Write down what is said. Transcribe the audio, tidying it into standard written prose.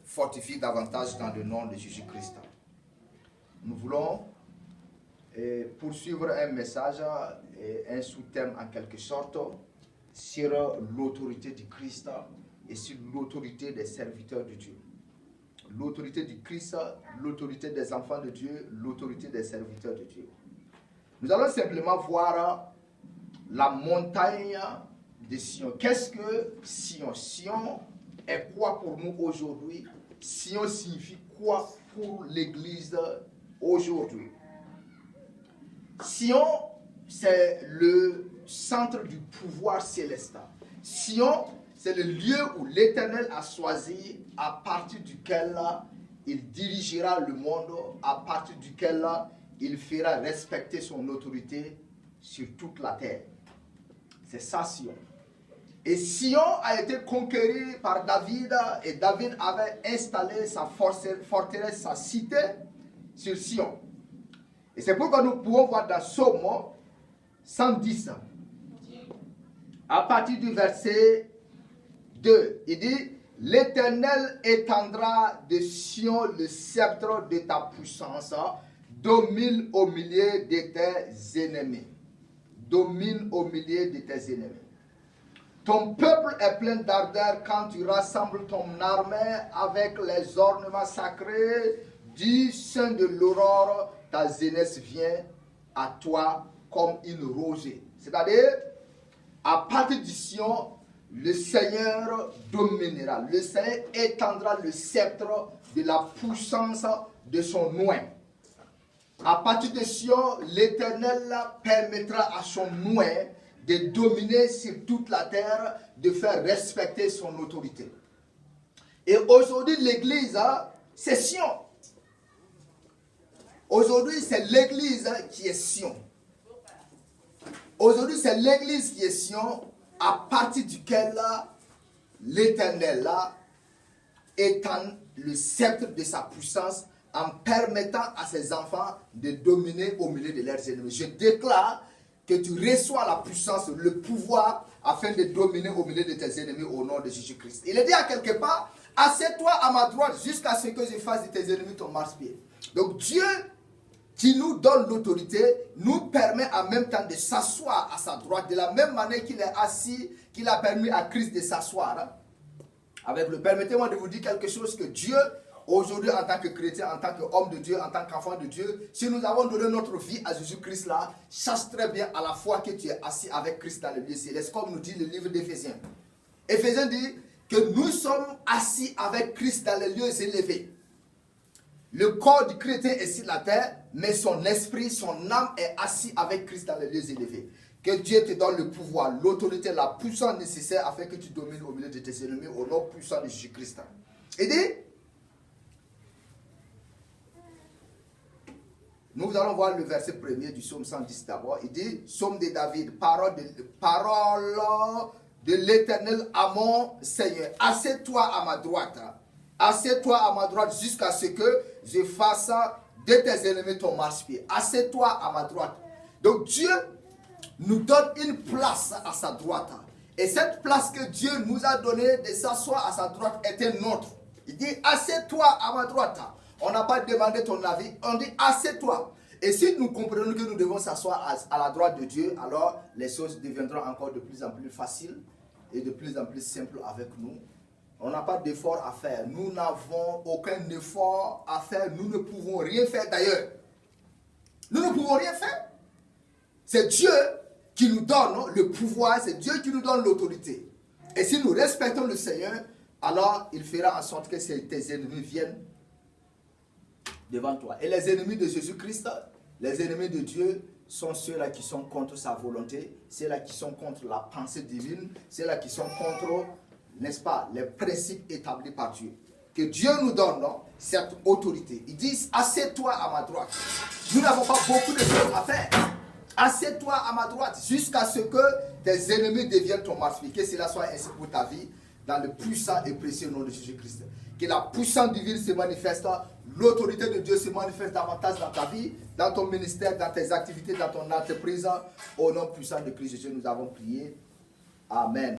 fortifie davantage dans le nom de Jésus-Christ. Nous voulons poursuivre un message et un sous-thème en quelque sorte sur l'autorité du Christ et sur l'autorité des serviteurs de Dieu. L'autorité du Christ, l'autorité des enfants de Dieu, l'autorité des serviteurs de Dieu. Nous allons simplement voir la montagne de Sion. Qu'est-ce que Sion? Sion est quoi pour nous aujourd'hui? Sion signifie quoi pour l'Église aujourd'hui? Sion, c'est le centre du pouvoir céleste. Sion, c'est le lieu où l'Éternel a choisi, à partir duquel il dirigera le monde, à partir duquel il fera respecter son autorité sur toute la terre. C'est ça Sion. Et Sion a été conquéri par David, et David avait installé sa forteresse, sa cité sur Sion. Et c'est pourquoi nous pouvons voir dans Psaume 110, à partir du verset 2, il dit: l'Éternel étendra de Sion le sceptre de ta puissance, domine au milieu de tes ennemis. Domine au milieu de tes ennemis. Ton peuple est plein d'ardeur quand tu rassembles ton armée avec les ornements sacrés du sein de l'aurore. Ta jeunesse vient à toi comme une rosée. C'est-à-dire, à partir du Sion, le Seigneur dominera. Le Seigneur étendra le sceptre de la puissance de son oint. À partir de Sion, l'Éternel permettra à son oint de dominer sur toute la terre, de faire respecter son autorité. Et aujourd'hui, l'Église, c'est Sion. Aujourd'hui, c'est l'Église qui est Sion. Aujourd'hui, c'est l'Église qui est Sion, à partir duquel l'Éternel étend le sceptre de sa puissance en permettant à ses enfants de dominer au milieu de leurs ennemis. Je déclare que tu reçois la puissance, le pouvoir, afin de dominer au milieu de tes ennemis au nom de Jésus-Christ. Il est dit à quelque part: assieds-toi à ma droite jusqu'à ce que je fasse de tes ennemis ton marche-pied. Donc Dieu, qui nous donne l'autorité, nous permet en même temps de s'asseoir à sa droite, de la même manière qu'il est assis, qu'il a permis à Christ de s'asseoir. Permettez-moi de vous dire quelque chose, que Dieu, aujourd'hui, en tant que chrétien, en tant qu'homme de Dieu, en tant qu'enfant de Dieu, si nous avons donné notre vie à Jésus-Christ là, sache très bien à la fois que tu es assis avec Christ dans le lieu céleste, comme nous dit le livre d'Éphésiens. Éphésiens dit que nous sommes assis avec Christ dans les lieux élevés. Le corps du chrétien est sur la terre, mais son esprit, son âme est assis avec Christ dans les lieux élevés. Que Dieu te donne le pouvoir, l'autorité, la puissance nécessaire afin que tu domines au milieu de tes ennemis au nom puissant de Jésus-Christ. Il dit, nous allons voir le verset premier du psaume 110 d'abord. Il dit, psaume de David, parole de l'Éternel à mon Seigneur. Assieds-toi à ma droite. Assieds-toi à ma droite jusqu'à ce que je fasse de tes ennemis ton marche-pied. Assieds-toi à ma droite. Donc Dieu nous donne une place à sa droite. Et cette place que Dieu nous a donnée de s'asseoir à sa droite était nôtre. Il dit, assieds-toi à ma droite. On n'a pas demandé ton avis, on dit, assieds-toi. Et si nous comprenons que nous devons s'asseoir à la droite de Dieu, alors les choses deviendront encore de plus en plus faciles et de plus en plus simples avec nous. On n'a pas d'effort à faire. Nous n'avons aucun effort à faire. Nous ne pouvons rien faire d'ailleurs. Nous ne pouvons rien faire. C'est Dieu qui nous donne le pouvoir. C'est Dieu qui nous donne l'autorité. Et si nous respectons le Seigneur, alors il fera en sorte que tes ennemis viennent devant toi. Et les ennemis de Jésus-Christ, les ennemis de Dieu, sont ceux-là qui sont contre sa volonté, ceux-là qui sont contre la pensée divine, ceux-là qui sont contre, n'est-ce pas, les principes établis par Dieu. Que Dieu nous donne cette autorité. Ils disent, assieds-toi à ma droite. Nous n'avons pas beaucoup de choses à faire. Assieds-toi à ma droite jusqu'à ce que tes ennemis deviennent ton marche-pied. Que cela soit ainsi pour ta vie, dans le puissant et précieux nom de Jésus-Christ. Que la puissance divine se manifeste, l'autorité de Dieu se manifeste davantage dans ta vie, dans ton ministère, dans tes activités, dans ton entreprise. Au nom puissant de Christ Jésus, nous avons prié. Amen.